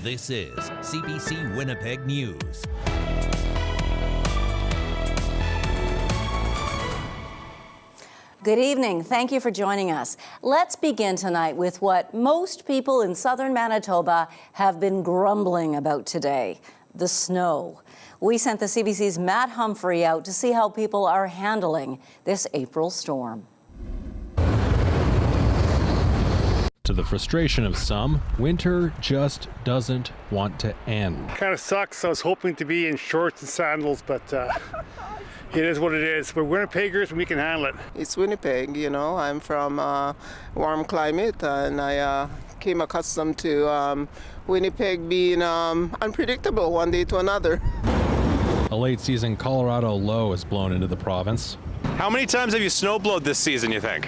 This is CBC Winnipeg News. Good evening. Thank you for joining us. Let's begin tonight with what most people in southern Manitoba have been grumbling about today, the snow. We sent the CBC's Matt Humphrey out to see how people are handling this April storm. To the frustration of some, winter just doesn't want to end. Kind of sucks. I was hoping to be in shorts and sandals, but it is what it is. We're Winnipeggers and we can handle it. It's Winnipeg, you know. I'm from warm climate and I came accustomed to Winnipeg being unpredictable one day to another. A late season Colorado low has blown into the province. How many times have you snowblowed this season, you think?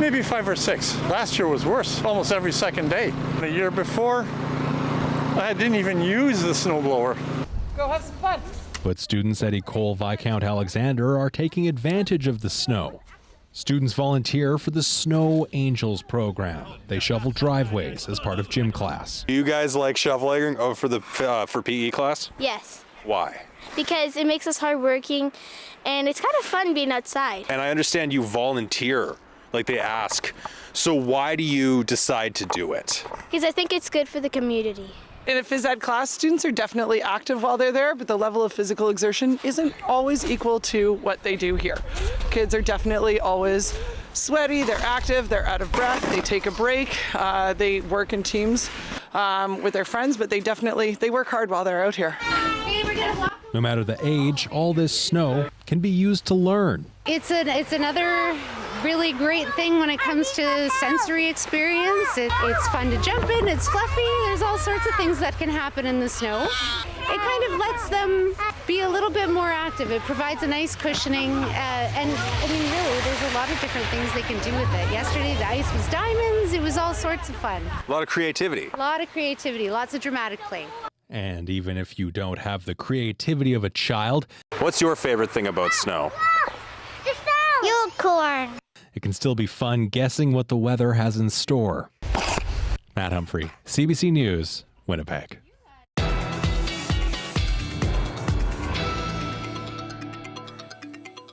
Maybe 5 or 6. Last year was worse, almost every second day. The year before, I didn't even use the snowblower. Go have some fun. But students at Ecole Viscount Alexander are taking advantage of the snow. Students volunteer for the Snow Angels program. They shovel driveways as part of gym class. Do you guys like shoveling for PE class? Yes. Why? Because it makes us hardworking and it's kind of fun being outside. And I understand you volunteer, like they ask. So why do you decide to do it? Because I think it's good for the community. In a phys ed class, students are definitely active while they're there, but the level of physical exertion isn't always equal to what they do here. Kids are definitely always sweaty, they're active, they're out of breath, they take a break, they work in teams with their friends, but they work hard while they're out here. No matter the age, all this snow can be used to learn. It's another really great thing when it comes to sensory experience. It's fun to jump in, it's fluffy, there's all sorts of things that can happen in the snow. It kind of lets them be a little bit more active. It provides a nice cushioning, and I mean really, there's a lot of different things they can do with it. Yesterday the ice was diamonds, it was all sorts of fun. A lot of creativity. A lot of creativity, lots of dramatic play. And even if you don't have the creativity of a child, what's your favorite thing about snow? Unicorn. it can still be fun guessing what the weather has in store. Matt Humphrey, CBC News, Winnipeg.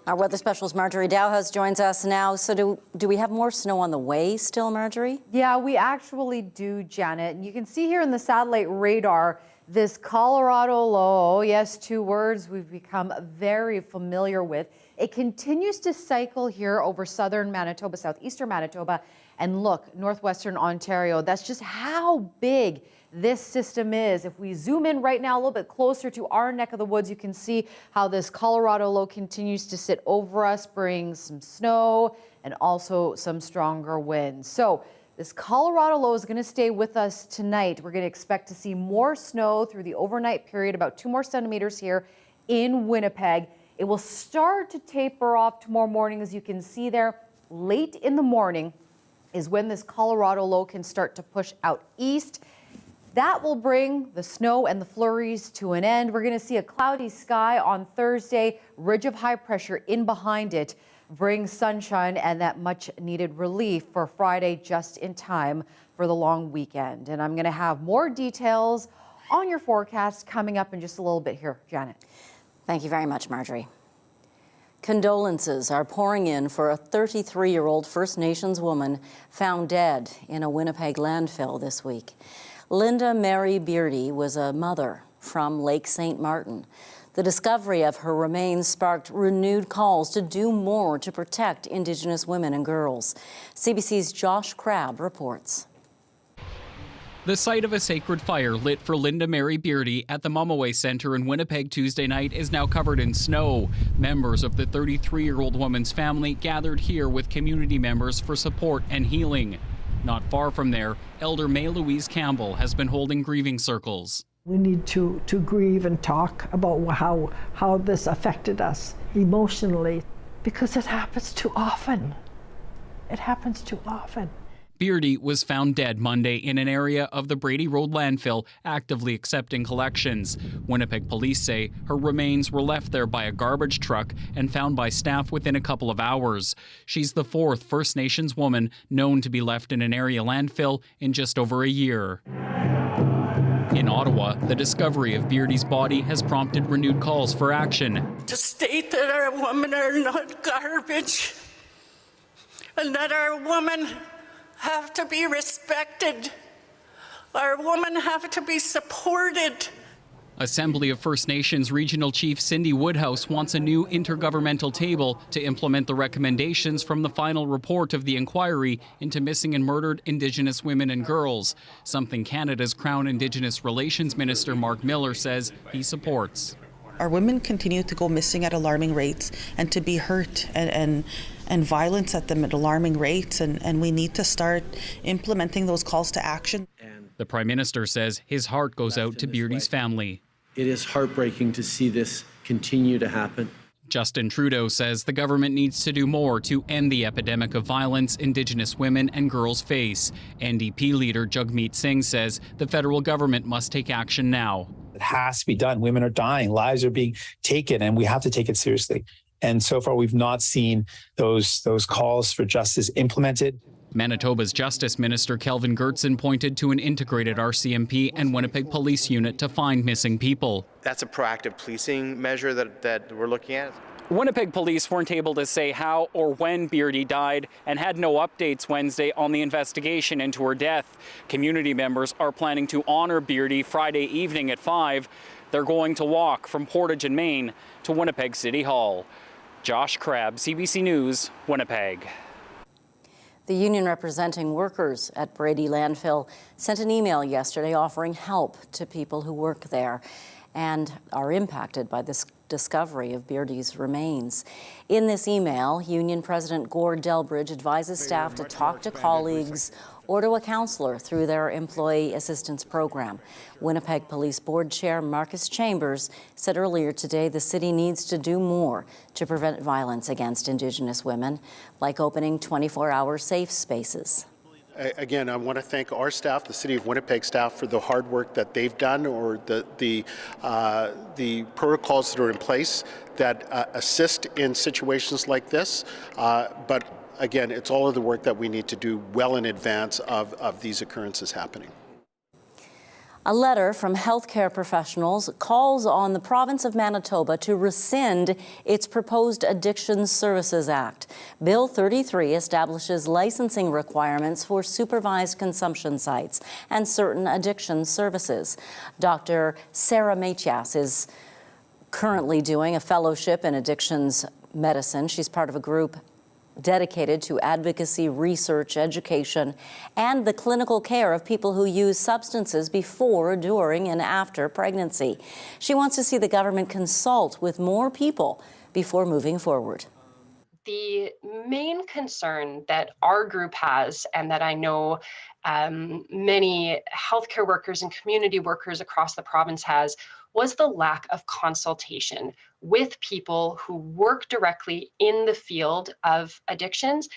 Our weather specialist Marjorie Dowhos joins us now. So do we have more snow on the way still, Marjorie? Yeah, we actually do, Janet. And you can see here in the satellite radar this Colorado low. Yes, 2 words we've become very familiar with. It continues to cycle here over southern Manitoba, southeastern Manitoba, and look, northwestern Ontario. That's just how big this system is. If we zoom in right now a little bit closer to our neck of the woods, you can see how this Colorado low continues to sit over us, bring some snow and also some stronger winds. So this Colorado low is going to stay with us tonight. We're going to expect to see more snow through the overnight period, about 2 more centimeters here in Winnipeg. It will start to taper off tomorrow morning, as you can see there. Late in the morning is when this Colorado low can start to push out east. That will bring the snow and the flurries to an end. We're going to see a cloudy sky on Thursday, ridge of high pressure in behind it brings sunshine and that much needed relief for Friday, just in time for the long weekend. And I'm going to have more details on your forecast coming up in just a little bit here, Janet. Thank you very much, Marjorie. Condolences are pouring in for a 33-year-old First Nations woman found dead in a Winnipeg landfill this week. Linda Mary Beardy was a mother from Lake St. Martin. The discovery of her remains sparked renewed calls to do more to protect Indigenous women and girls. CBC's Josh Crabb reports. The site of a sacred fire lit for Linda Mary Beardy at the Mumaway Centre in Winnipeg Tuesday night is now covered in snow. Members of the 33-year-old woman's family gathered here with community members for support and healing. Not far from there, Elder May Louise Campbell has been holding grieving circles. We need to grieve and talk about how this affected us emotionally, because it happens too often. It happens too often. Beardy was found dead Monday in an area of the Brady Road landfill actively accepting collections. Winnipeg police say her remains were left there by a garbage truck and found by staff within a couple of hours. She's the 4th First Nations woman known to be left in an area landfill in just over a year. In Ottawa, the discovery of Beardy's body has prompted renewed calls for action. To state that our women are not garbage and that our women have to be respected. Our women have to be supported. Assembly of First Nations Regional Chief Cindy Woodhouse wants a new intergovernmental table to implement the recommendations from the final report of the inquiry into missing and murdered Indigenous women and girls, something Canada's Crown Indigenous Relations Minister Mark Miller says he supports. Our women continue to go missing at alarming rates and to be hurt and violence at them at alarming rates, and we need to start implementing those calls to action. The Prime Minister says his heart goes out to Beardy's family. It is heartbreaking to see this continue to happen. Justin Trudeau says the government needs to do more to end the epidemic of violence Indigenous women and girls face. NDP leader Jagmeet Singh says the federal government must take action now. It has to be done. Women are dying, lives are being taken, and we have to take it seriously. And so far, we've not seen those calls for justice implemented. Manitoba's Justice Minister Kelvin Gertsen pointed to an integrated RCMP and Winnipeg Police unit to find missing people. That's a proactive policing measure that we're looking at. Winnipeg police weren't able to say how or when Beardy died and had no updates Wednesday on the investigation into her death. Community members are planning to honor Beardy Friday evening at 5. They're going to walk from Portage in Maine to Winnipeg City Hall. Josh Crabb, CBC News, Winnipeg. The union representing workers at Brady Landfill sent an email yesterday offering help to people who work there and are impacted by this discovery of Beardy's remains. In this email, Union President Gord Delbridge advises staff to talk to colleagues or to a counselor through their Employee Assistance Program. Winnipeg Police Board Chair Marcus Chambers said earlier today the city needs to do more to prevent violence against Indigenous women, like opening 24-hour safe spaces. Again, I want to thank our staff, the City of Winnipeg staff, for the hard work that they've done, or the protocols that are in place that assist in situations like this. But again, it's all of the work that we need to do well in advance of these occurrences happening. A letter from healthcare professionals calls on the province of Manitoba to rescind its proposed Addiction Services Act. Bill 33 establishes licensing requirements for supervised consumption sites and certain addiction services. Dr. Sarah Mathias is currently doing a fellowship in addictions medicine. She's part of a group dedicated to advocacy, research, education, and the clinical care of people who use substances before, during, and after pregnancy. She wants to see the government consult with more people before moving forward. The main concern that our group has, and that I know many healthcare workers and community workers across the province has, was the lack of consultation with people who work directly in the field of addictions,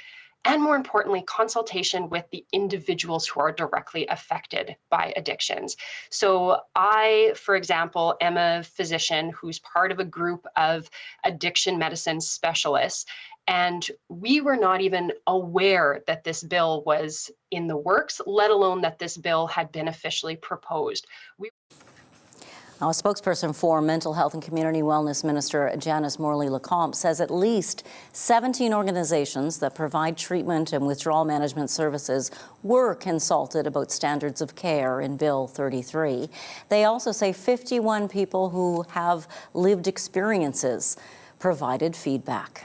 and more importantly, consultation with the individuals who are directly affected by addictions. So I, for example, am a physician who's part of a group of addiction medicine specialists, and we were not even aware that this bill was in the works, let alone that this bill had been officially proposed. Now, a spokesperson for Mental Health and Community Wellness Minister Janice Morley-Lecomte says at least 17 organizations that provide treatment and withdrawal management services were consulted about standards of care in Bill 33. They also say 51 people who have lived experiences provided feedback.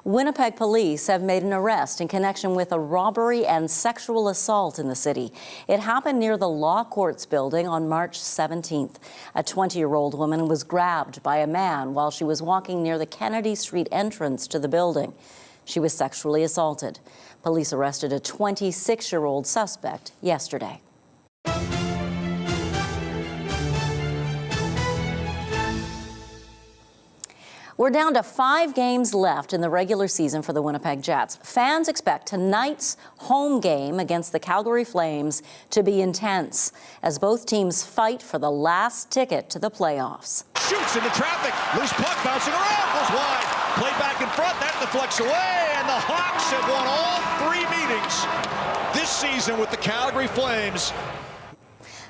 Winnipeg police have made an arrest in connection with a robbery and sexual assault in the city. It happened near the Law Courts building on March 17th. A 20-year-old woman was grabbed by a man while she was walking near the Kennedy Street entrance to the building. She was sexually assaulted. Police arrested a 26-year-old suspect yesterday. We're down to 5 games left in the regular season for the Winnipeg Jets. Fans expect tonight's home game against the Calgary Flames to be intense as both teams fight for the last ticket to the playoffs. Shoots into traffic, loose puck bouncing around, goes wide. Play back in front, that deflects away, and the Hawks have won all 3 meetings this season with the Calgary Flames.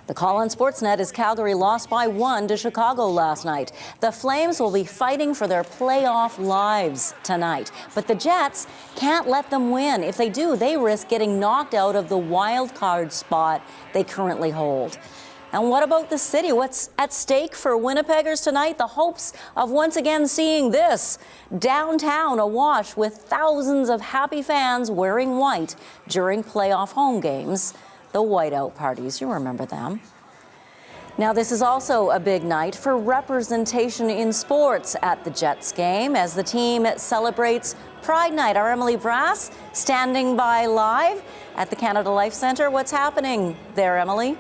The call on Sportsnet is Calgary lost by 1 to Chicago last night. The Flames will be fighting for their playoff lives tonight, but the Jets can't let them win. If they do, they risk getting knocked out of the wild card spot they currently hold. And what about the city? What's at stake for Winnipeggers tonight? The hopes of once again seeing this downtown awash with thousands of happy fans wearing white during playoff home games. The whiteout parties, you remember them. Now, this is also a big night for representation in sports at the Jets game as the team celebrates Pride Night. Our Emily Brass standing by live at the Canada Life Centre. What's happening there, Emily?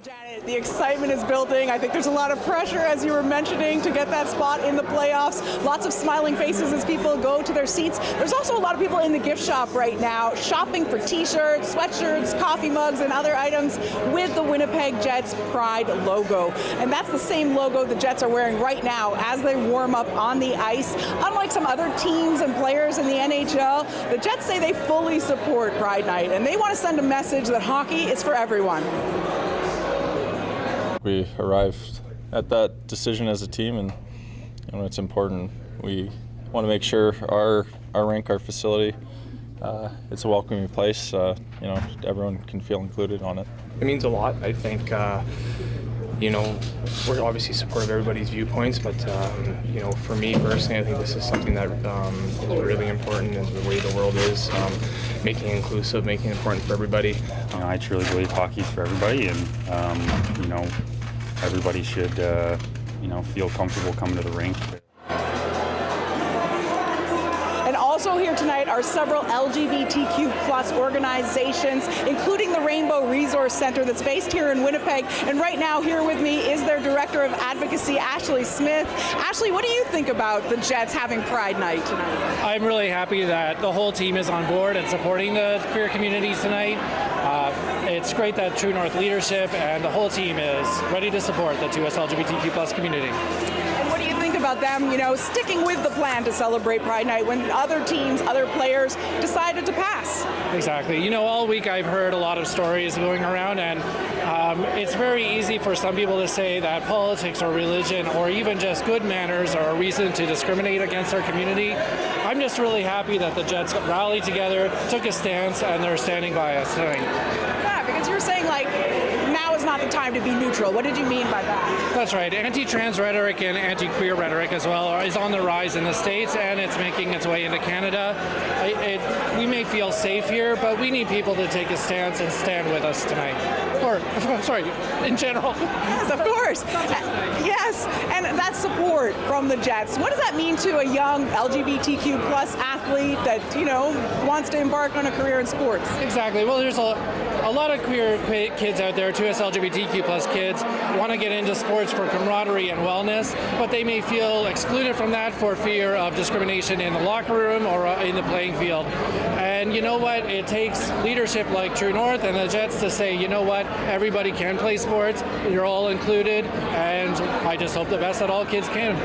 Janet, the excitement is building. I think there's a lot of pressure, as you were mentioning, to get that spot in the playoffs. Lots of smiling faces as people go to their seats. There's also a lot of people in the gift shop right now shopping for t-shirts, sweatshirts, coffee mugs, and other items with the Winnipeg Jets Pride logo. And that's the same logo the Jets are wearing right now as they warm up on the ice. Unlike some other teams and players in the NHL, the Jets say they fully support Pride Night, and they want to send a message that hockey is for everyone. We arrived at that decision as a team, and it's important. We want to make sure our rink, our facility, it's a welcoming place. Everyone can feel included on it. It means a lot. I think we're obviously supportive of everybody's viewpoints, but for me personally, I think this is something that is really important in the way the world is, making it inclusive, making it important for everybody. I truly believe hockey's for everybody, and everybody should feel comfortable coming to the rink. And also here tonight are several LGBTQ plus organizations, including the Rainbow Resource Center that's based here in Winnipeg. And right now here with me is their Director of Advocacy, Ashley Smith. Ashley, what do you think about the Jets having Pride Night tonight? I'm really happy that the whole team is on board and supporting the queer communities tonight. It's great that True North leadership and the whole team is ready to support the 2S LGBTQ plus community. And what do you think about them, sticking with the plan to celebrate Pride Night when other teams, other players decided to pass? Exactly. All week I've heard a lot of stories going around, and it's very easy for some people to say that politics or religion or even just good manners are a reason to discriminate against our community. I'm just really happy that the Jets rallied together, took a stance, and they're standing by us tonight. Yeah, because you're saying now is not the time to be neutral. What did you mean by that? That's right. Anti-trans rhetoric and anti-queer rhetoric as well is on the rise in the States, and it's making its way into Canada. We may feel safe here, but we need people to take a stance and stand with us tonight. In general. Yes, of course. Yes, and that support from the Jets. What does that mean to a young LGBTQ plus athlete that, wants to embark on a career in sports? Exactly. Well, there's a lot of queer kids out there, 2S LGBTQ plus kids, want to get into sports for camaraderie and wellness, but they may feel excluded from that for fear of discrimination in the locker room or in the playing field. And you know what? It takes leadership like True North and the Jets to say, you know what? Everybody can play sports. You're all included, and I just hope the best that all kids can.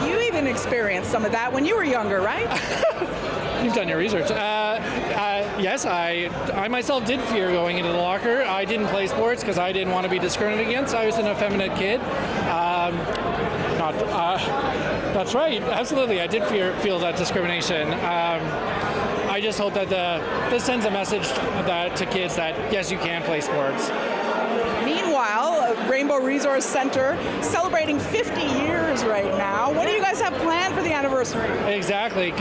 You even experienced some of that when you were younger, right? You've done your research. Yes, I myself did fear going into the locker. I didn't play sports because I didn't want to be discriminated against. I was an effeminate kid. That's right. Absolutely, I did feel that discrimination. I just hope that this sends a message to kids that yes, you can play sports. Meanwhile, Rainbow Resource Center celebrating 50 years right now. What do you guys have planned for the anniversary? Exactly.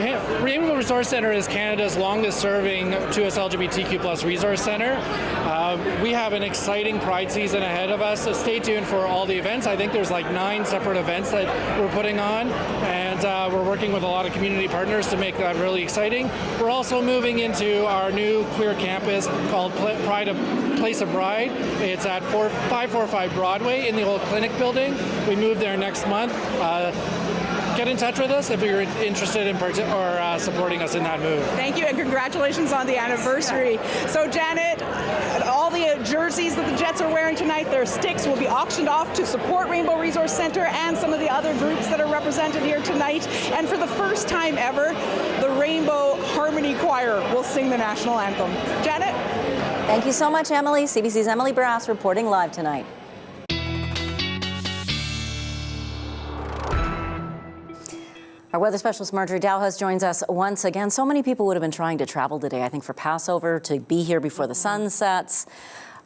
Rainbow Resource Center is Canada's longest serving 2S LGBTQ plus resource center. We have an exciting Pride season ahead of us, so stay tuned for all the events. I think there's 9 separate events that we're putting on, and we're working with a lot of community partners to make that really exciting. We're also moving into our new queer campus called Place of Pride. It's at 545 Broadway in the old clinic building. We move there next month. Get in touch with us if you're interested in supporting us in that move. Thank you, and congratulations on the anniversary. So, Janet, all the jerseys that the Jets are wearing tonight, their sticks will be auctioned off to support Rainbow Resource Center and some of the other groups that are represented here tonight. And for the first time ever, the Rainbow Harmony Choir will sing the national anthem. Janet? Thank you so much, Emily. CBC's Emily Brass reporting live tonight. Our weather specialist Marjorie Dowhos joins us once again. So many people would have been trying to travel today, I think, for Passover, to be here before the sun sets.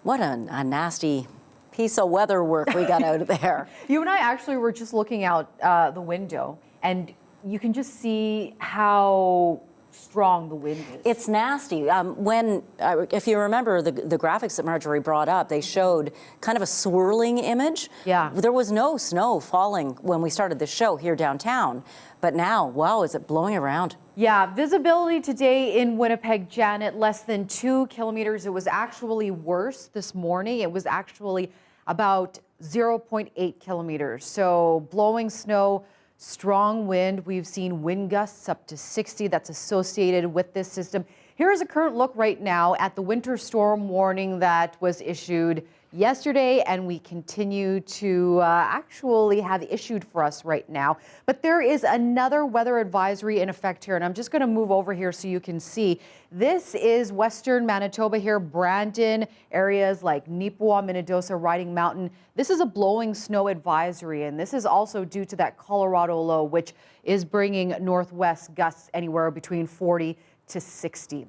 What a nasty piece of weather work we got out of there. You and I actually were just looking out the window, and you can just see how strong the wind is. It's nasty. If you remember the graphics that Marjorie brought up, they showed kind of a swirling image. Yeah. There was no snow falling when we started the show here downtown, but now, wow, is it blowing around? Yeah, visibility today in Winnipeg, Janet, less than 2 kilometers. It was actually worse this morning. It was actually about 0.8 kilometers. So blowing snow, strong wind. We've seen wind gusts up to 60 that's associated with this system. Here is a current look right now at the winter storm warning that was issued yesterday, and we continue to actually have issued for us right now. But there is another weather advisory in effect here, and I'm just going to move over here so you can see. This is western Manitoba here, Brandon, areas like Nipawin, Minnedosa, Riding Mountain. This is a blowing snow advisory, and this is also due to that Colorado low, which is bringing northwest gusts anywhere between 40 to 60.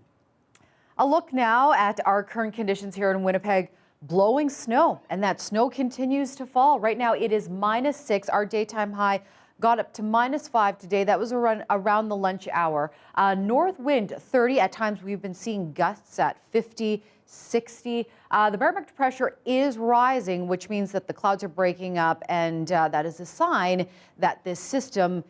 A look now at our current conditions here in Winnipeg. Blowing snow, and that snow continues to fall. Right now it is -6. Our daytime high got up to -5 today. That was around the lunch hour. North wind 30. At times we've been seeing gusts at 50, 60. The barometric pressure is rising, which means that the clouds are breaking up, and that is a sign that this system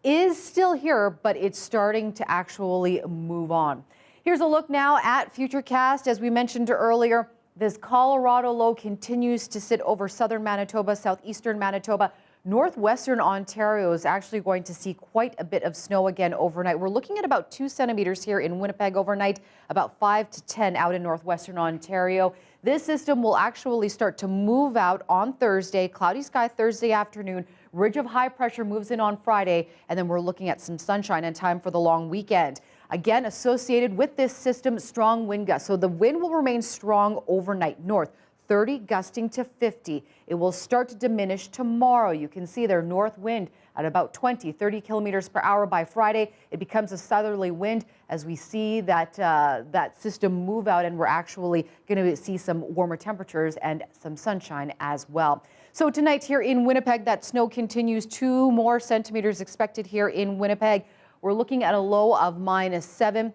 is still here, but it's starting to actually move on. Here's a look now at Futurecast. As we mentioned earlier, this Colorado low continues to sit over southern Manitoba, southeastern Manitoba. Northwestern Ontario is actually going to see quite a bit of snow again overnight. We're looking at about 2 centimeters here in Winnipeg overnight, about 5 to 10 out in northwestern Ontario. This system will actually start to move out on Thursday, cloudy sky Thursday afternoon. Ridge of high pressure moves in on Friday, and then we're looking at some sunshine in time for the long weekend. Again, associated with this system, strong wind gusts. So the wind will remain strong overnight north, 30 gusting to 50. It will start to diminish tomorrow. You can see their north wind at about 20, 30 kilometers per hour by Friday. It becomes a southerly wind as we see that system move out, and we're actually going to see some warmer temperatures and some sunshine as well. So tonight here in Winnipeg, that snow continues. 2 more centimeters expected here in Winnipeg. We're looking at a low of -7.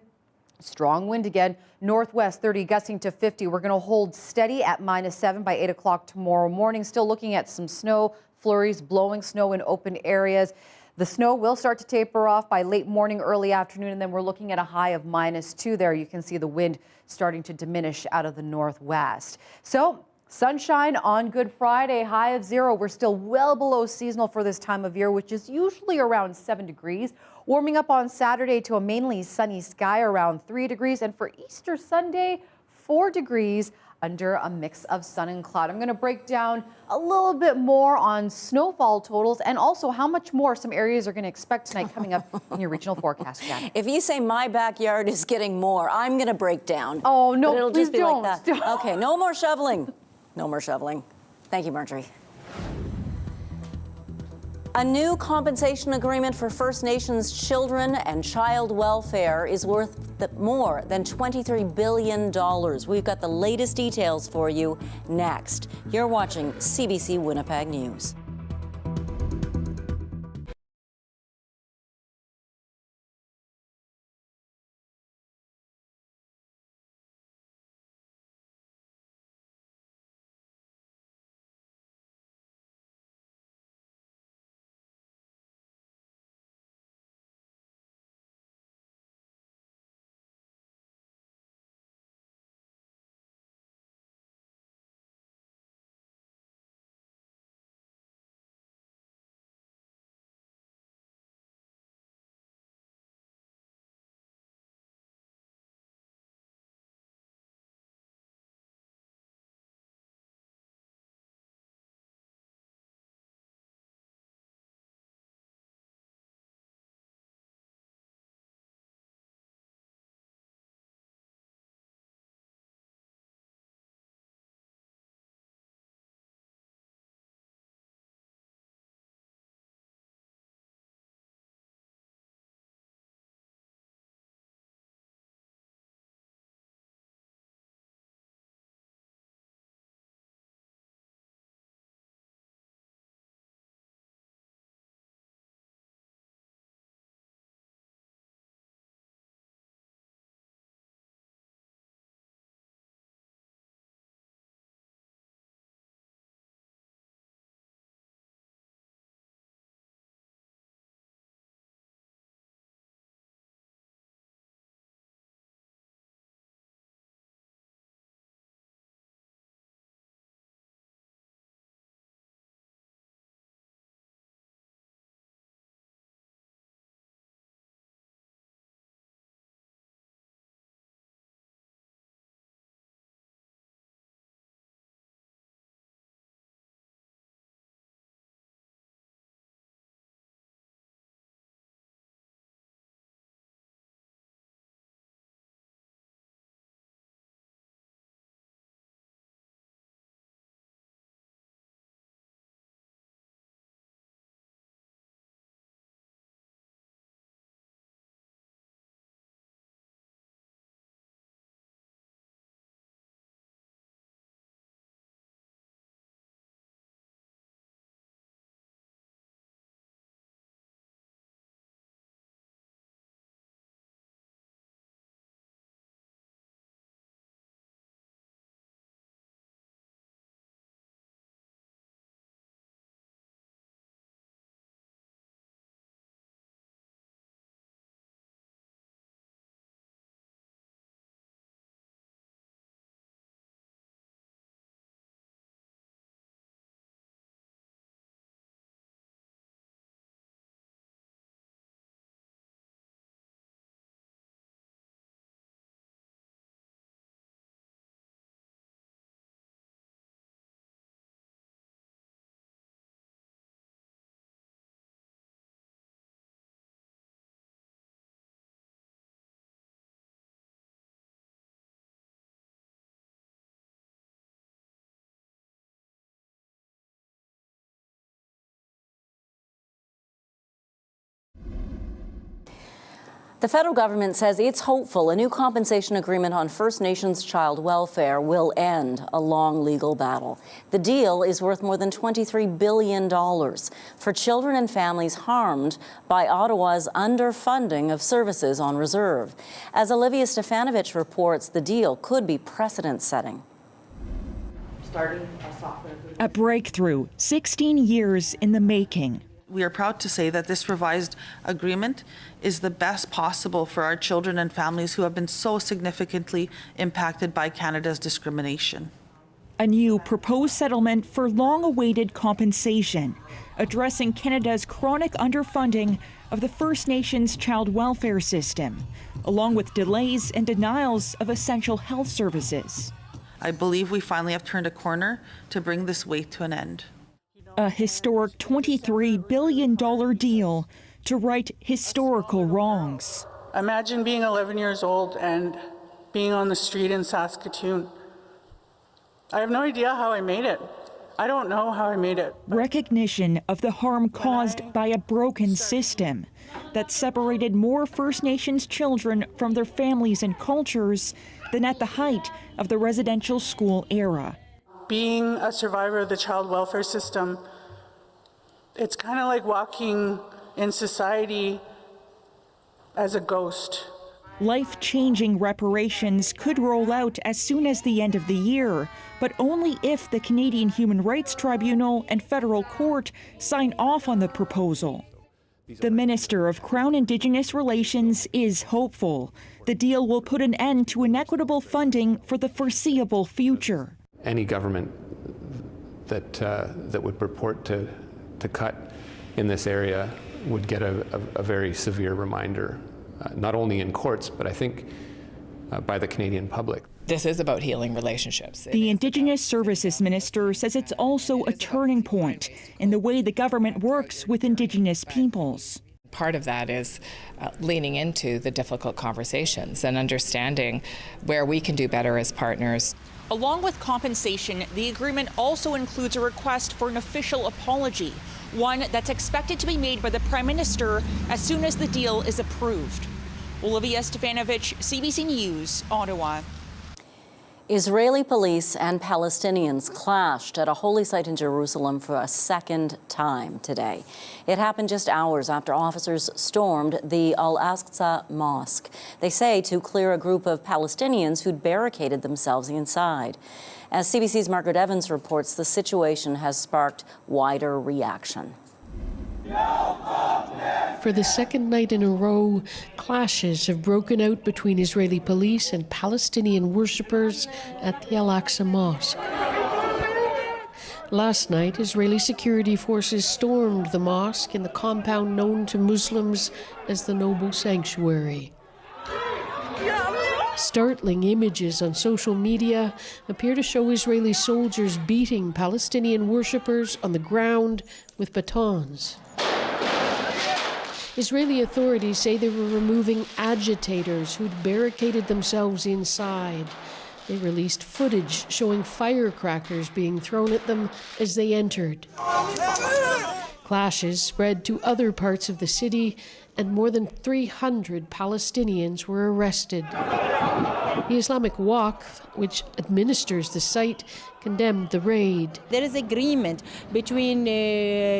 Strong wind again, northwest 30 gusting to 50. We're going to hold steady at -7 by 8 o'clock tomorrow morning. Still looking at some snow flurries, blowing snow in open areas. The snow will start to taper off by late morning, early afternoon, and then we're looking at a high of -2 there. You can see the wind starting to diminish out of the northwest. So sunshine on Good Friday, high of 0. We're still well below seasonal for this time of year, which is usually around 7 degrees. Warming up on Saturday to a mainly sunny sky around 3 degrees. And for Easter Sunday, 4 degrees under a mix of sun and cloud. I'm going to break down a little bit more on snowfall totals and also how much more some areas are going to expect tonight coming up in your regional forecast, Janet. If you say my backyard is getting more, I'm going to break down. Oh, no, but it'll please just be don't. like that. Okay, no more shoveling. No more shoveling. Thank you, Marjorie. A new compensation agreement for First Nations children and child welfare is worth more than $23 billion. We've got the latest details for you next. You're watching CBC Winnipeg News. The federal government says it's hopeful a new compensation agreement on First Nations child welfare will end a long legal battle. The deal is worth more than $23 billion for children and families harmed by Ottawa's underfunding of services on reserve. As Olivia Stefanovich reports, the deal could be precedent-setting. A breakthrough, 16 years in the making. We are proud to say that this revised agreement is the best possible for our children and families who have been so significantly impacted by Canada's discrimination. A new proposed settlement for long-awaited compensation, addressing Canada's chronic underfunding of the First Nations child welfare system, along with delays and denials of essential health services. I believe we finally have turned a corner to bring this wait to an end. A historic $23 billion deal to right historical wrongs. Imagine being 11 years old and being on the street in Saskatoon. I have no idea how I made it. I don't know how I made it. Recognition of the harm caused by a broken system that separated more First Nations children from their families and cultures than at the height of the residential school era. Being a survivor of the child welfare system, it's kind of like walking in society as a ghost. Life-changing reparations could roll out as soon as the end of the year, but only if the Canadian Human Rights Tribunal and federal court sign off on the proposal. The Minister of Crown Indigenous Relations is hopeful. The deal will put an end to inequitable funding for the foreseeable future. Any government that would purport to cut in this area would get a very severe reminder, not only in courts, but I think by the Canadian public. This is about healing relationships. The Indigenous Services Minister says it's also a turning point in the way the government works with Indigenous peoples. Part of that is leaning into the difficult conversations and understanding where we can do better as partners. Along with compensation, the agreement also includes a request for an official apology, one that's expected to be made by the Prime Minister as soon as the deal is approved. Olivia Stefanovich, CBC News, Ottawa. Israeli police and Palestinians clashed at a holy site in Jerusalem for a second time today. It happened just hours after officers stormed the Al-Aqsa mosque. They say to clear a group of Palestinians who'd barricaded themselves inside. As CBC's Margaret Evans reports, the situation has sparked wider reaction. For the second night in a row, clashes have broken out between Israeli police and Palestinian worshippers at the Al-Aqsa mosque. Last night, Israeli security forces stormed the mosque in the compound known to Muslims as the Noble Sanctuary. Startling images on social media appear to show Israeli soldiers beating Palestinian worshippers on the ground with batons. Israeli authorities say they were removing agitators who'd barricaded themselves inside. They released footage showing firecrackers being thrown at them as they entered. Clashes spread to other parts of the city, and more than 300 Palestinians were arrested. The Islamic Waqf, which administers the site, condemned the raid. There is agreement between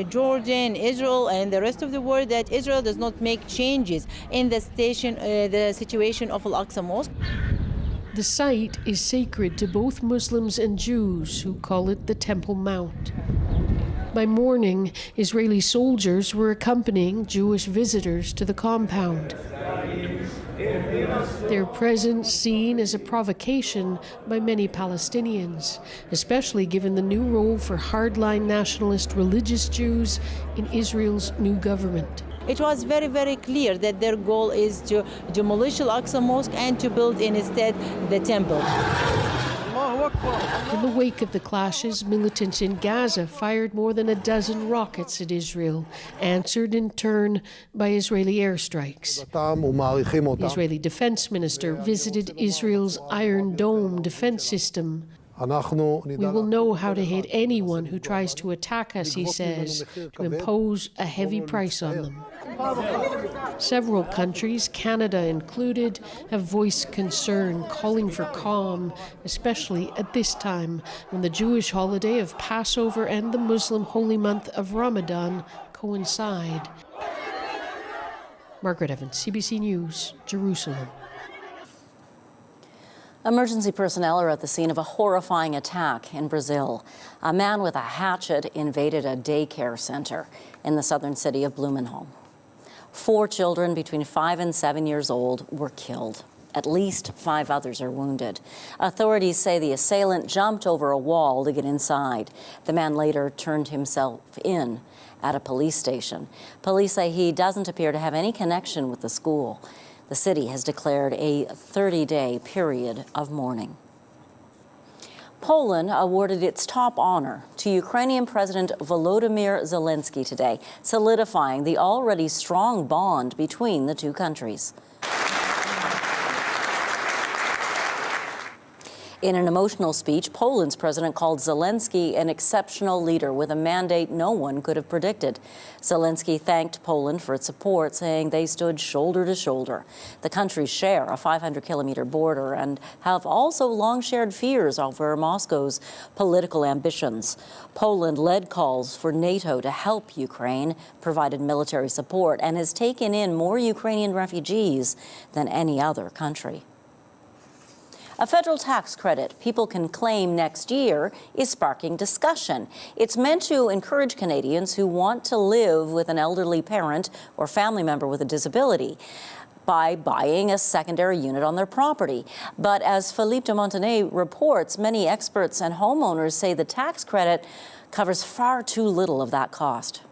Jordan, Israel, and the rest of the world that Israel does not make changes in the situation of Al-Aqsa Mosque. The site is sacred to both Muslims and Jews, who call it the Temple Mount. By morning, Israeli soldiers were accompanying Jewish visitors to the compound. Their presence seen as a provocation by many Palestinians, especially given the new role for hardline nationalist religious Jews in Israel's new government. It was very, very clear that their goal is to demolish Al-Aqsa Mosque and to build instead the temple. In the wake of the clashes, militants in Gaza fired more than a dozen rockets at Israel, answered in turn by Israeli airstrikes. The Israeli defense minister visited Israel's Iron Dome defense system. We will know how to hit anyone who tries to attack us, he says, to impose a heavy price on them. Several countries, Canada included, have voiced concern, calling for calm, especially at this time when the Jewish holiday of Passover and the Muslim holy month of Ramadan coincide. Margaret Evans, CBC News, Jerusalem. Emergency personnel are at the scene of a horrifying attack in Brazil. A man with a hatchet invaded a daycare center in the southern city of Blumenholm. 4 children between 5 and 7 years old were killed. At least 5 others are wounded. Authorities say the assailant jumped over a wall to get inside. The man later turned himself in at a police station. Police say he doesn't appear to have any connection with the school. The city has declared a 30-day period of mourning. Poland awarded its top honor to Ukrainian President Volodymyr Zelensky today, solidifying the already strong bond between the two countries. In an emotional speech, Poland's president called Zelensky an exceptional leader with a mandate no one could have predicted. Zelensky thanked Poland for its support, saying they stood shoulder to shoulder. The countries share a 500-kilometer border and have also long shared fears over Moscow's political ambitions. Poland led calls for NATO to help Ukraine, provided military support, and has taken in more Ukrainian refugees than any other country. A federal tax credit people can claim next year is sparking discussion. It's meant to encourage Canadians who want to live with an elderly parent or family member with a disability by buying a secondary unit on their property. But as Philippe de Montenay reports, many experts and homeowners say the tax credit covers far too little of that cost.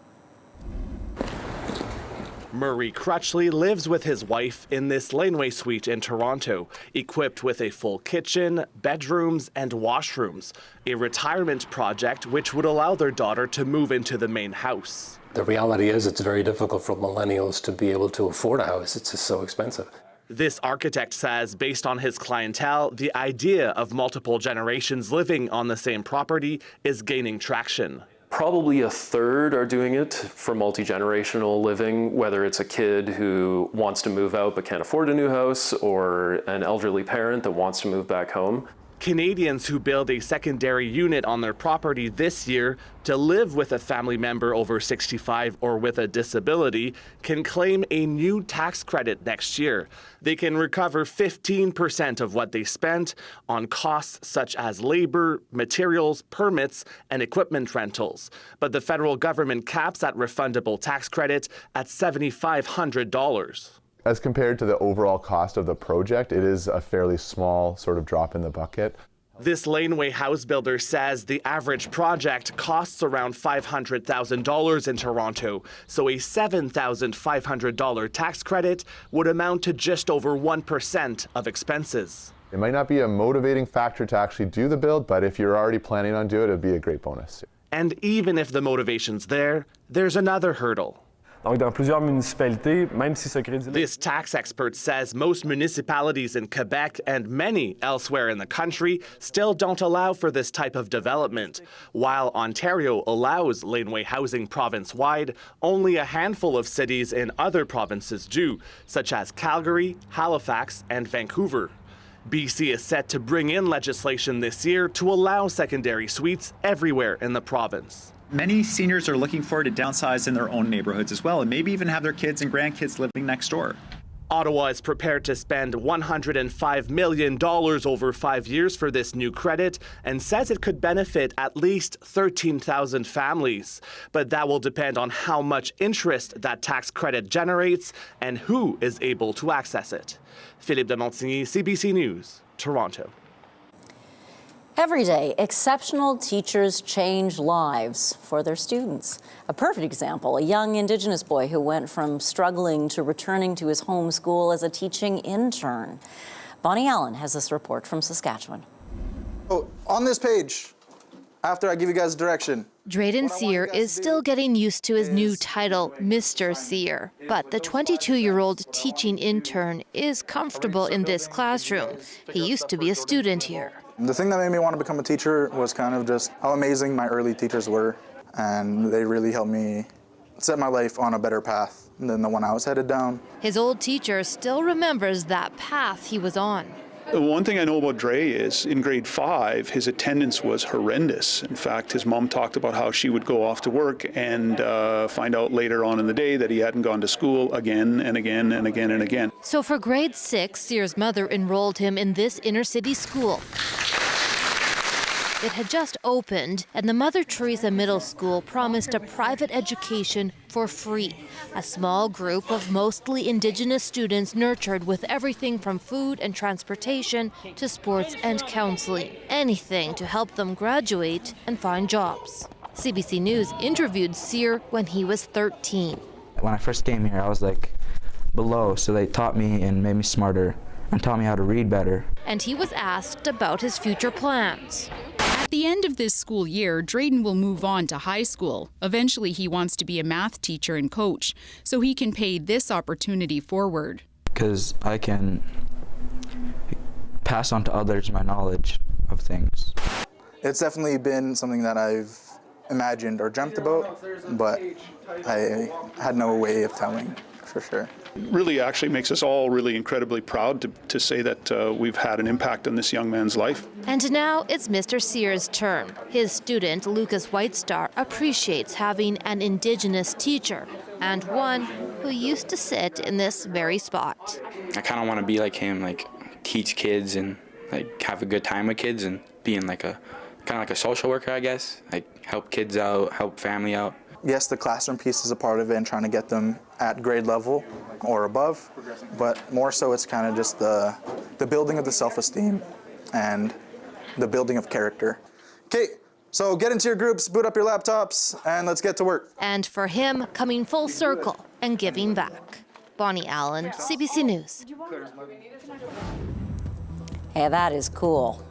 Murray Crutchley lives with his wife in this laneway suite in Toronto, equipped with a full kitchen, bedrooms, and washrooms, a retirement project which would allow their daughter to move into the main house. The reality is it's very difficult for millennials to be able to afford a house. It's just so expensive. This architect says, based on his clientele, the idea of multiple generations living on the same property is gaining traction. Probably a third are doing it for multi-generational living, whether it's a kid who wants to move out but can't afford a new house, or an elderly parent that wants to move back home. Canadians who build a secondary unit on their property this year to live with a family member over 65 or with a disability can claim a new tax credit next year. They can recover 15% of what they spent on costs such as labor, materials, permits, and equipment rentals. But the federal government caps that refundable tax credit at $7,500. As compared to the overall cost of the project, it is a fairly small sort of drop in the bucket. This laneway house builder says the average project costs around $500,000 in Toronto, so a $7,500 tax credit would amount to just over 1% of expenses. It might not be a motivating factor to actually do the build, but if you're already planning on doing it, it'd be a great bonus. And even if the motivation's there, there's another hurdle. This tax expert says most municipalities in Quebec and many elsewhere in the country still don't allow for this type of development. While Ontario allows laneway housing province-wide, only a handful of cities in other provinces do, such as Calgary, Halifax, and Vancouver. BC is set to bring in legislation this year to allow secondary suites everywhere in the province. Many seniors are looking forward to downsize in their own neighborhoods as well, and maybe even have their kids and grandkids living next door. Ottawa is prepared to spend $105 million over 5 years for this new credit and says it could benefit at least 13,000 families. But that will depend on how much interest that tax credit generates and who is able to access it. Philippe de Montigny, CBC News, Toronto. Every day, exceptional teachers change lives for their students. A perfect example, a young Indigenous boy who went from struggling to returning to his home school as a teaching intern. Bonnie Allen has this report from Saskatchewan. Oh, on this page, after I give you guys direction. Drayden Sear is still getting used to his new title, Mr. Sear, but the 22-year-old teaching intern is comfortable in this classroom. He used to be a student here. The thing that made me want to become a teacher was kind of just how amazing my early teachers were, and they really helped me set my life on a better path than the one I was headed down. His old teacher still remembers that path he was on. The one thing I know about Dre is in grade 5, his attendance was horrendous. In fact, his mom talked about how she would go off to work and find out later on in the day that he hadn't gone to school again and again and again and again. So for grade 6, Sear's mother enrolled him in this inner city school. It had just opened, and the Mother Teresa Middle School promised a private education for free. A small group of mostly Indigenous students nurtured with everything from food and transportation to sports and counseling. Anything to help them graduate and find jobs. CBC News interviewed Sear when he was 13. When I first came here, I was like below, so they taught me and made me smarter and taught me how to read better. And he was asked about his future plans. At the end of this school year, Drayden will move on to high school. Eventually, he wants to be a math teacher and coach, so he can pay this opportunity forward. Because I can pass on to others my knowledge of things. It's definitely been something that I've imagined or dreamt about, but I had no way of telling for sure. It really actually makes us all really incredibly proud to say that we've had an impact on this young man's life. And now it's Mr. Sear's turn. His student, Lucas Whitestar, appreciates having an Indigenous teacher and one who used to sit in this very spot. I kind of want to be like him, like teach kids and like have a good time with kids and being like a kind of like a social worker, I guess, like help kids out, help family out. Yes, the classroom piece is a part of it and trying to get them at grade level or above, but more so it's kind of just the building of the self-esteem and the building of character. Okay, so get into your groups, boot up your laptops, and let's get to work. And for him, coming full circle and giving back. Bonnie Allen, CBC News. Hey, that is cool.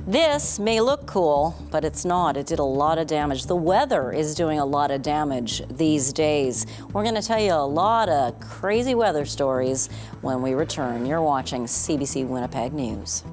This may look cool, but it's not. It did a lot of damage. The weather is doing a lot of damage these days. We're going to tell you a lot of crazy weather stories when we return. You're watching CBC Winnipeg News.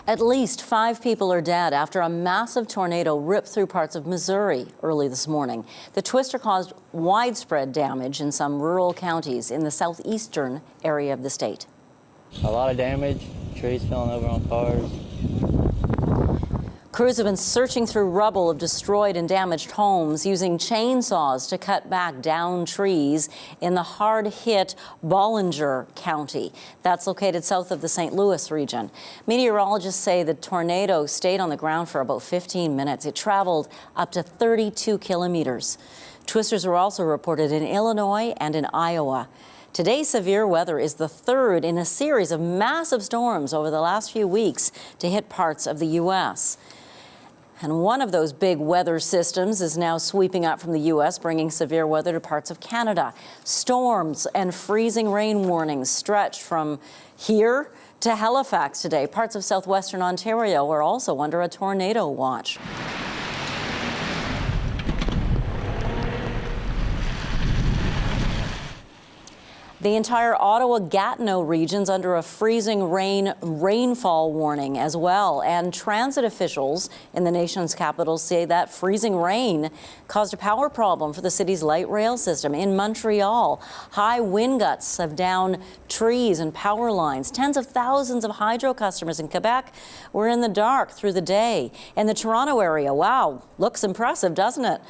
At least 5 people are dead after a massive tornado ripped through parts of Missouri early this morning. The twister caused widespread damage in some rural counties in the southeastern area of the state. A lot of damage, trees falling over on cars. Crews have been searching through rubble of destroyed and damaged homes using chainsaws to cut back down trees in the hard-hit Bollinger County. That's located south of the St. Louis region. Meteorologists say the tornado stayed on the ground for about 15 minutes. It traveled up to 32 kilometers. Twisters were also reported in Illinois and in Iowa. Today's severe weather is the third in a series of massive storms over the last few weeks to hit parts of the U.S. And one of those big weather systems is now sweeping up from the U.S., bringing severe weather to parts of Canada. Storms and freezing rain warnings stretch from here to Halifax today. Parts of southwestern Ontario are also under a tornado watch. The entire Ottawa-Gatineau region's under a freezing rainfall warning as well. And transit officials in the nation's capital say that freezing rain caused a power problem for the city's light rail system. In Montreal, high wind gusts have downed trees and power lines. Tens of thousands of hydro customers in Quebec were in the dark through the day. In the Toronto area, wow, looks impressive, doesn't it?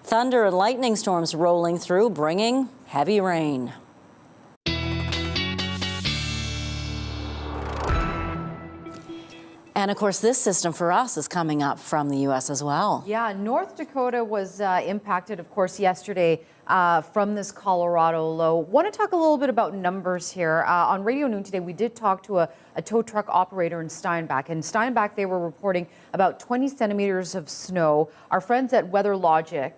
Thunder and lightning storms rolling through, bringing heavy rain. And of course, this system for us is coming up from the U.S. as well. Yeah, North Dakota was impacted, of course, yesterday from this Colorado low. Want to talk a little bit about numbers here. On Radio Noon today, we did talk to a tow truck operator in Steinbach. In Steinbach, they were reporting about 20 centimeters of snow. Our friends at Weather Logic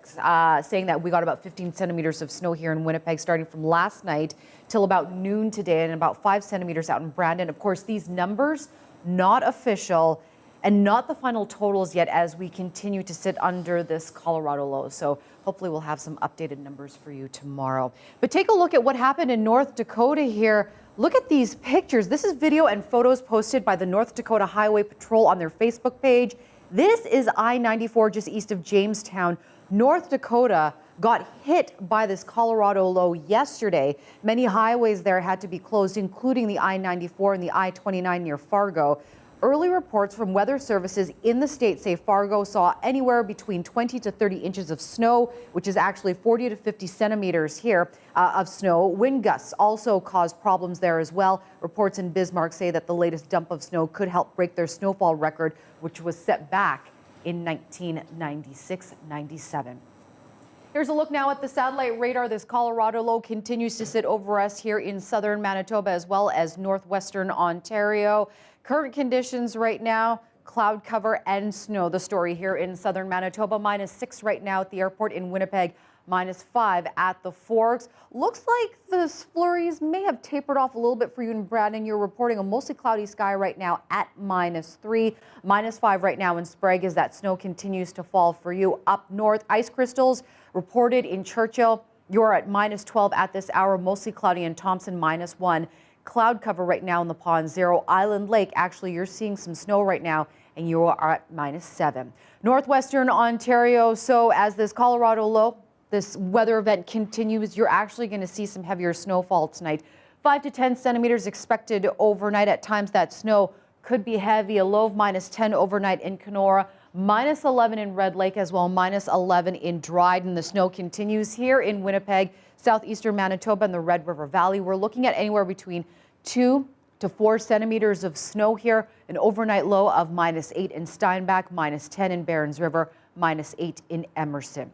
saying that we got about 15 centimeters of snow here in Winnipeg starting from last night till about noon today, and about 5 centimeters out in Brandon. Of course, these numbers not official and not the final totals yet as we continue to sit under this Colorado low. So hopefully we'll have some updated numbers for you tomorrow. But take a look at what happened in North Dakota here. Look at these pictures. This is video and photos posted by the North Dakota Highway Patrol on their Facebook page. This is I-94 just east of Jamestown. North Dakota got hit by this Colorado low yesterday. Many highways there had to be closed, including the I-94 and the I-29 near Fargo. Early reports from weather services in the state say Fargo saw anywhere between 20 to 30 inches of snow, which is actually 40 to 50 centimeters here of snow. Wind gusts also caused problems there as well. Reports in Bismarck say that the latest dump of snow could help break their snowfall record, which was set back in 1996-97. Here's a look now at the satellite radar. This Colorado low continues to sit over us here in southern Manitoba as well as northwestern Ontario. Current conditions right now, cloud cover and snow. The story here in southern Manitoba, -6 right now at the airport in Winnipeg, -5 at the Forks. Looks like the flurries may have tapered off a little bit for you in Brandon. You're reporting a mostly cloudy sky right now at -3, -5 right now in Sprague as that snow continues to fall for you. Up north, ice crystals reported in Churchill. You're at -12 at this hour, mostly cloudy in Thompson, -1. Cloud cover right now in the pond, 0. Island Lake, actually you're seeing some snow right now and you are at -7. Northwestern Ontario, so as this Colorado low, this weather event continues, you're actually going to see some heavier snowfall tonight. 5 to 10 centimeters expected overnight. At times that snow could be heavy. A low of -10 overnight in Kenora, -11 in Red Lake as well, -11 in Dryden. The snow continues here in Winnipeg, southeastern Manitoba and the Red River Valley. We're looking at anywhere between 2 to 4 centimeters of snow here. An overnight low of -8 in Steinbach, -10 in Barons River, -8 in Emerson.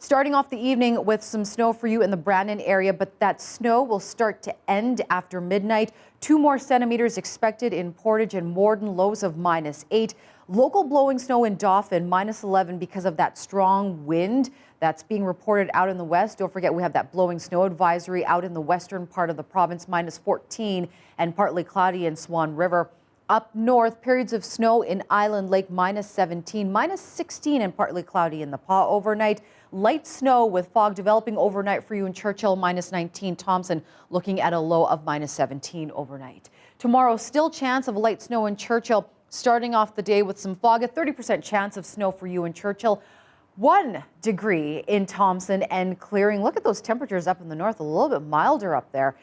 Starting off the evening with some snow for you in the Brandon area, but that snow will start to end after midnight. 2 more centimeters expected in Portage and Morden, lows of -8. Local blowing snow in Dauphin, -11 because of that strong wind that's being reported out in the west. Don't forget we have that blowing snow advisory out in the western part of the province, -14 and partly cloudy in Swan River. Up north, periods of snow in Island Lake, -17, -16 and partly cloudy in the Pas overnight. Light snow with fog developing overnight for you in Churchill, -19. Thompson looking at a low of -17 overnight. Tomorrow, still chance of light snow in Churchill. starting off the day with some fog, a 30% chance of snow for you in Churchill. 1 degree in Thompson and clearing. Look at those temperatures up in the north, a little bit milder up there.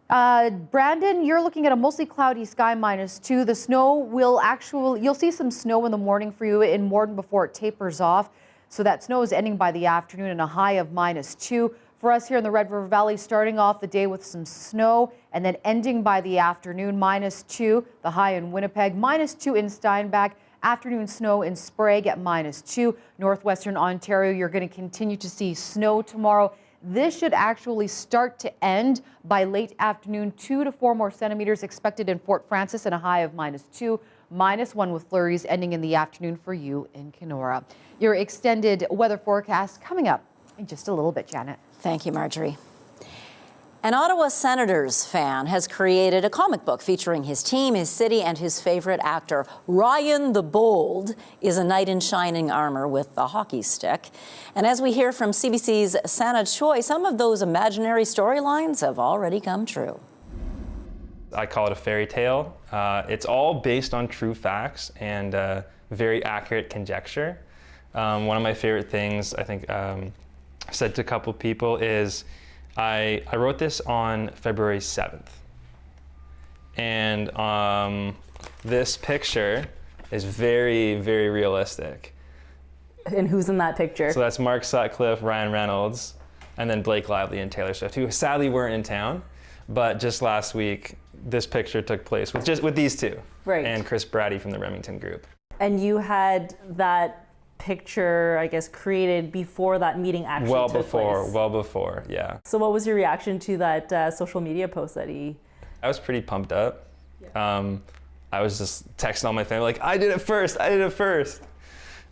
Brandon, you're looking at a mostly cloudy sky, -2. The snow will you'll see some snow in the morning for you in Morden before it tapers off. So that snow is ending by the afternoon and a high of -2. For us here in the Red River Valley, starting off the day with some snow and then ending by the afternoon, -2. The high in Winnipeg, -2 in Steinbach. Afternoon snow in Sprague at -2. Northwestern Ontario, you're going to continue to see snow tomorrow. This should actually start to end by late afternoon. 2 to 4 more centimeters expected in Fort Francis and a high of -2. -1 with flurries ending in the afternoon for you in Kenora. Your extended weather forecast coming up in just a little bit, Janet. Thank you, Marjorie. An Ottawa Senators fan has created a comic book featuring his team, his city, and his favorite actor. Ryan the Bold is a knight in shining armor with a hockey stick. And as we hear from CBC's Santa Choi, some of those imaginary storylines have already come true. I call it a fairy tale. It's all based on true facts and very accurate conjecture. One of my favorite things, I think I've said to a couple of people, is I wrote this on February 7th. And this picture is very, very realistic. And who's in that picture? So that's Mark Sutcliffe, Ryan Reynolds, and then Blake Lively and Taylor Swift, who sadly weren't in town. But just last week, this picture took place with these two. Right. And Chris Brady from the Remington Group. And you had that picture, I guess, created before that meeting actually Well took place. Well before, yeah. So what was your reaction to that social media post that he... I was pretty pumped up. Yeah. I was just texting all my family like, I did it first.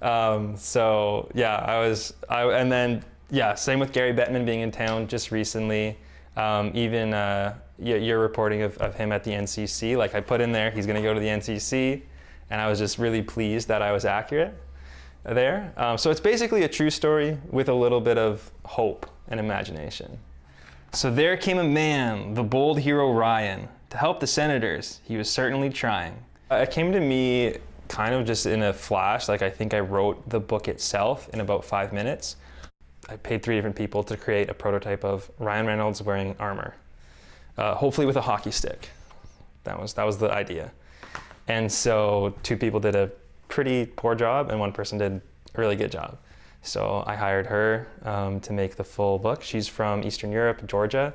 So yeah, and then same with Gary Bettman being in town just recently. Even your reporting of him at the NCC, like I put in there, he's gonna go to the NCC, and I was just really pleased that I was accurate there. So it's basically a true story with a little bit of hope and imagination. So there came a man, the bold hero Ryan, to help the Senators. He was certainly trying. It came to me kind of just in a flash. Like I think I wrote the book itself in about 5 minutes. I paid 3 different people to create a prototype of Ryan Reynolds wearing armor, hopefully with a hockey stick. That was the idea. And so 2 people did a pretty poor job and 1 person did a really good job. So I hired her to make the full book. She's from Eastern Europe, Georgia,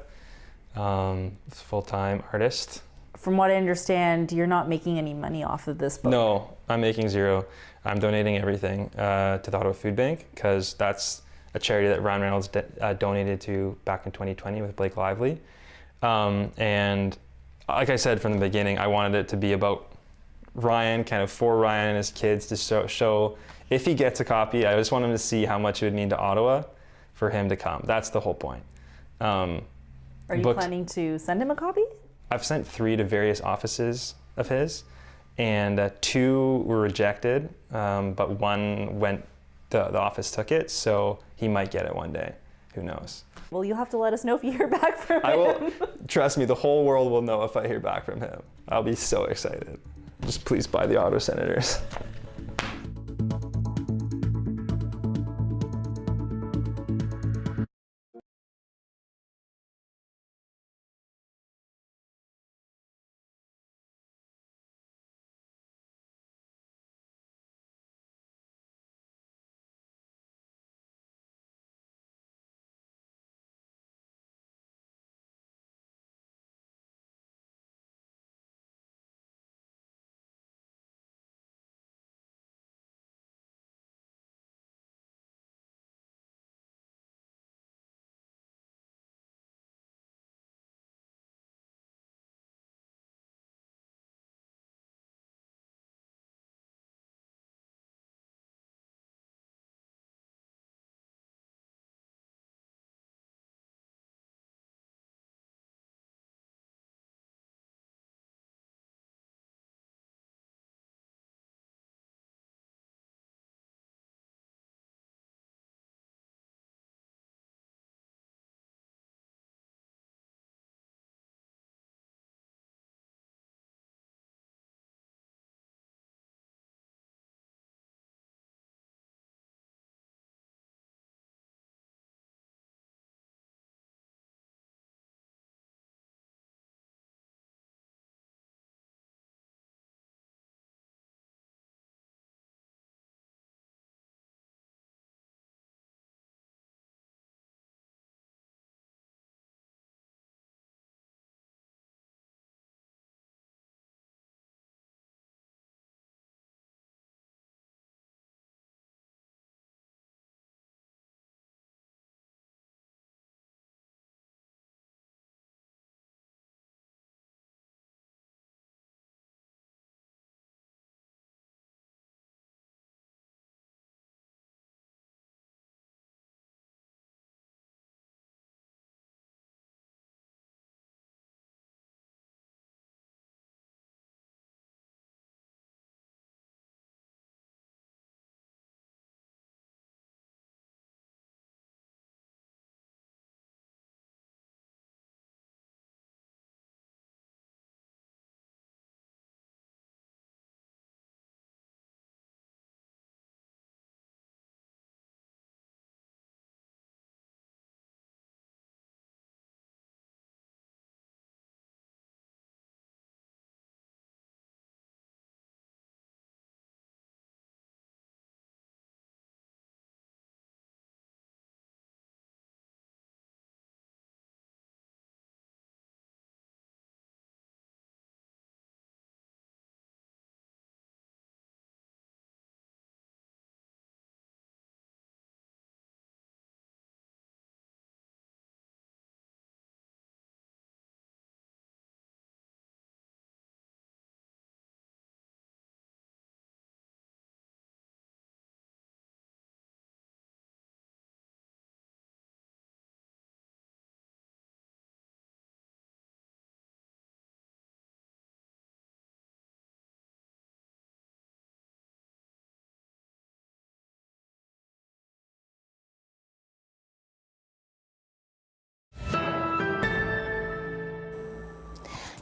full-time artist. From what I understand, you're not making any money off of this book. No, I'm making 0. I'm donating everything to the Ottawa Food Bank because that's a charity that Ryan Reynolds donated to back in 2020 with Blake Lively. And like I said from the beginning, I wanted it to be about Ryan, kind of for Ryan and his kids, to show if he gets a copy, I just want him to see how much it would mean to Ottawa for him to come. That's the whole point. Are you planning to send him a copy? I've sent 3 to various offices of his, and 2 were rejected, but 1 went, the office took it, so he might get it one day. Who knows? Well, you'll have to let us know if you hear back from him. I will. Trust me, the whole world will know if I hear back from him. I'll be so excited. Just please buy the Ottawa Senators.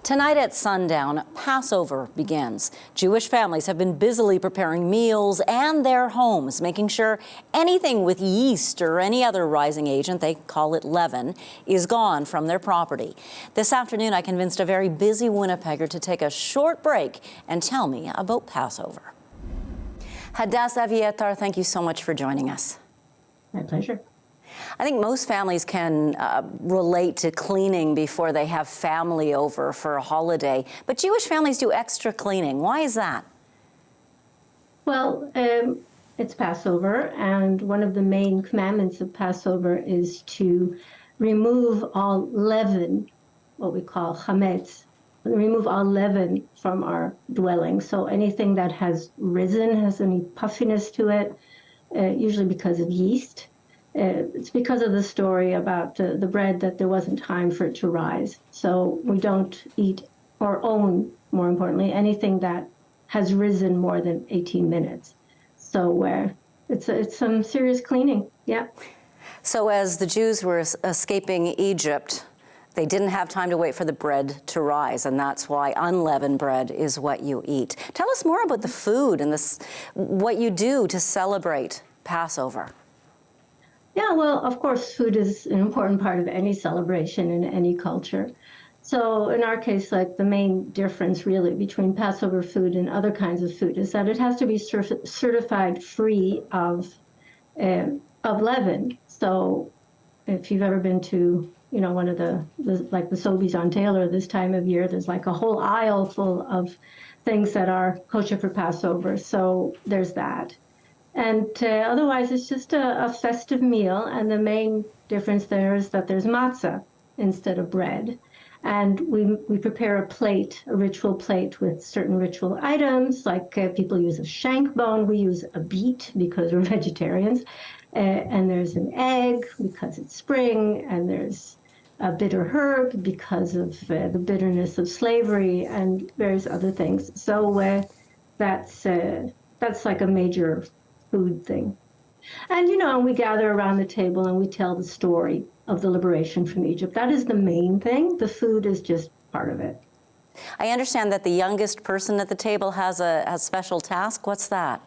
Tonight at sundown, Passover begins. Jewish families have been busily preparing meals and their homes, making sure anything with yeast or any other rising agent, they call it leaven, is gone from their property. This afternoon, I convinced a very busy Winnipegger to take a short break and tell me about Passover. Hadass Aviatar, thank you so much for joining us. My pleasure. I think most families can relate to cleaning before they have family over for a holiday, but Jewish families do extra cleaning. Why is that? Well, it's Passover, and one of the main commandments of Passover is to remove all leaven, what we call chametz, remove all leaven from our dwelling. So anything that has risen, has any puffiness to it, usually because of yeast. It's because of the story about the bread that there wasn't time for it to rise. So we don't eat or own, more importantly, anything that has risen more than 18 minutes. So it's some serious cleaning, yeah. So as the Jews were escaping Egypt, they didn't have time to wait for the bread to rise, and that's why unleavened bread is what you eat. Tell us more about the food and what you do to celebrate Passover. Yeah, well, of course, food is an important part of any celebration in any culture. So in our case, like the main difference really between Passover food and other kinds of food is that it has to be certified free of leaven. So if you've ever been to, you know, one of the Sobeys on Taylor this time of year, there's like a whole aisle full of things that are kosher for Passover. So there's that. And otherwise, it's just a festive meal. And the main difference there is that there's matzah instead of bread. And we prepare a plate, a ritual plate with certain ritual items, like people use a shank bone. We use a beet because we're vegetarians. And there's an egg because it's spring. And there's a bitter herb because of the bitterness of slavery and various other things. So that's like a major food thing. And, you know, we gather around the table and we tell the story of the liberation from Egypt. That is the main thing. The food is just part of it. I understand that the youngest person at the table has a special task. What's that?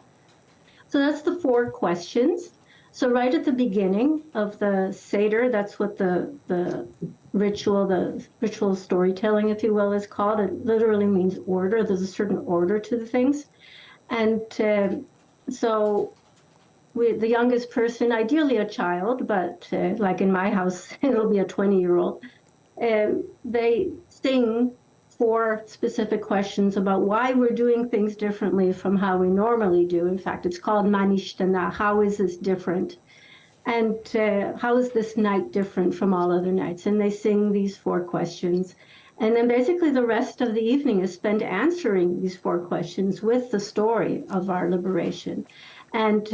So that's the 4 questions. So right at the beginning of the Seder, that's what the ritual storytelling, if you will, is called. It literally means order. There's a certain order to the things. And so the youngest person, ideally a child, but like in my house, it'll be a 20-year-old, they sing 4 specific questions about why we're doing things differently from how we normally do. In fact, it's called Manishtana. How is this different? And how is this night different from all other nights? And they sing these 4 questions. And then basically the rest of the evening is spent answering these 4 questions with the story of our liberation. And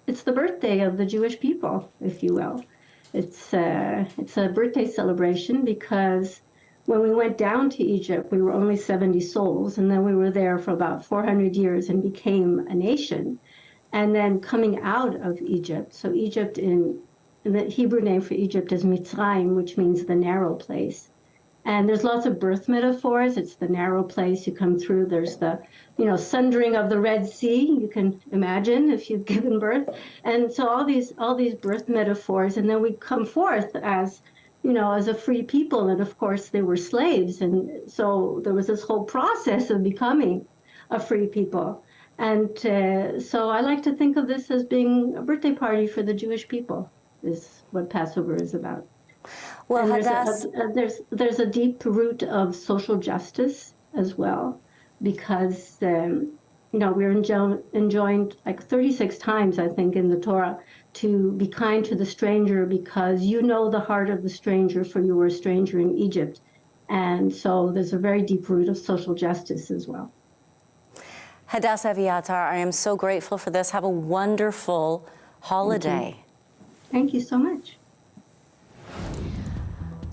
it's the birthday of the Jewish people, if you will. It's a birthday celebration because when we went down to Egypt, we were only 70 souls, and then we were there for about 400 years and became a nation. And then coming out of Egypt, so Egypt in the Hebrew name for Egypt is Mitzrayim, which means the narrow place. And there's lots of birth metaphors. It's the narrow place you come through. There's the, you know, sundering of the Red Sea. You can imagine if you've given birth. And so all these birth metaphors. And then we come forth as, you know, as a free people. And of course, they were slaves. And so there was this whole process of becoming a free people. And so I like to think of this as being a birthday party for the Jewish people, is what Passover is about. Well, there's a deep root of social justice as well, because you know, we're enjoined like 36 times, I think, in the Torah to be kind to the stranger because you know the heart of the stranger, for you were a stranger in Egypt. And so there's a very deep root of social justice as well. Hadass Aviatar, I am so grateful for this. Have a wonderful holiday. Thank you so much.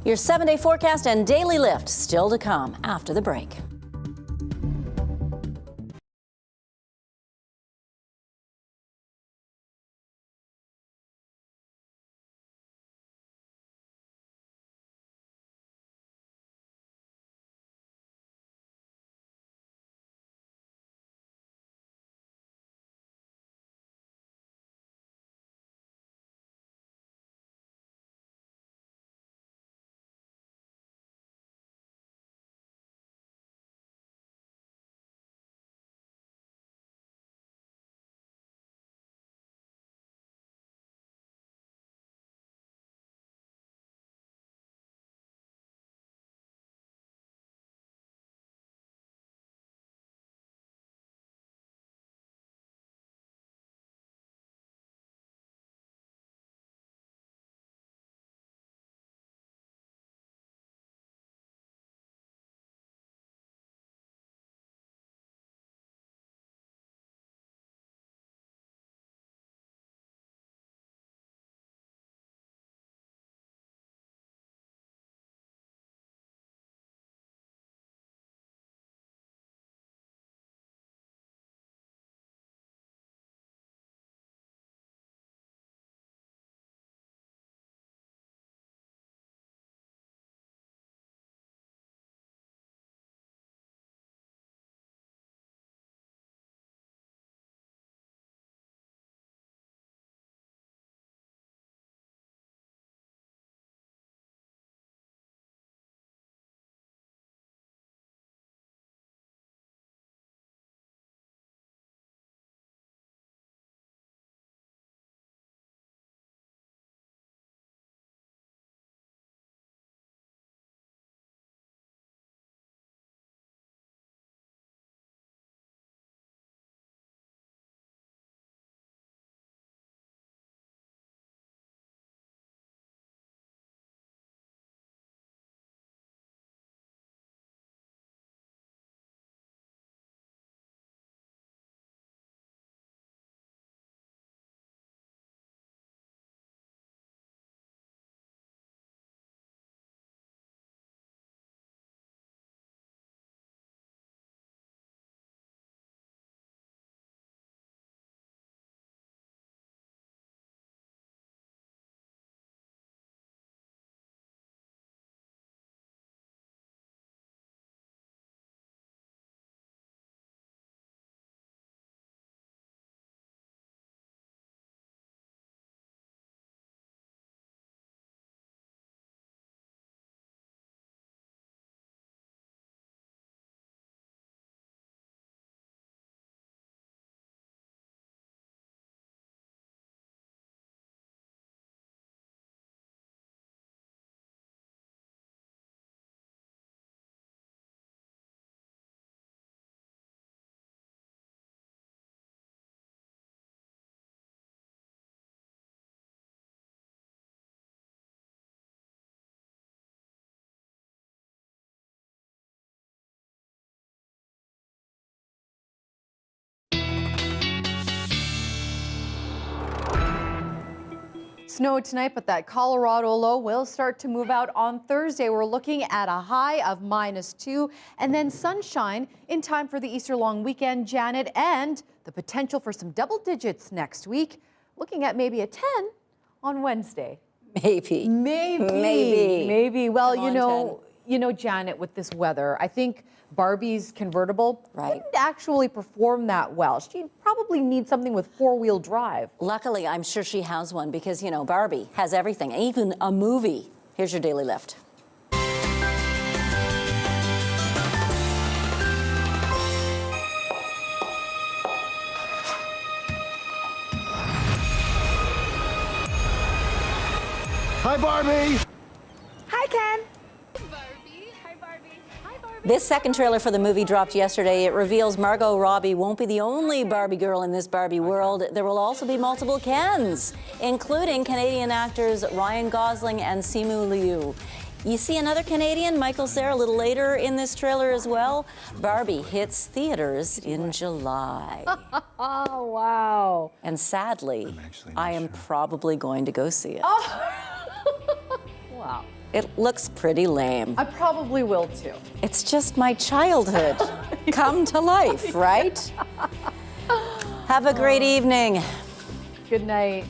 Your 7-day forecast and daily lift still to come after the break. Snow tonight, but that Colorado low will start to move out on Thursday. We're looking at a high of -2 and then sunshine in time for the Easter long weekend, Janet, and the potential for some double digits next week. Looking at maybe a 10 on Wednesday. Maybe. Well, Come on, Janet, with this weather, I think Barbie's convertible wouldn't actually perform that well. She'd probably need something with four-wheel drive. Luckily, I'm sure she has one because, Barbie has everything, even a movie. Here's your Daily Lift. Hi, Barbie. Hi, Ken. This second trailer for the movie dropped yesterday. It reveals Margot Robbie won't be the only Barbie girl in this Barbie world. There will also be multiple Kens, including Canadian actors Ryan Gosling and Simu Liu. You see another Canadian, Michael Cera, a little later in this trailer as well. Barbie hits theaters in July. Oh, wow. And sadly, I am probably going to go see it. Wow. It looks pretty lame. I probably will too. It's just my childhood come to life, right? Have a great evening. Good night.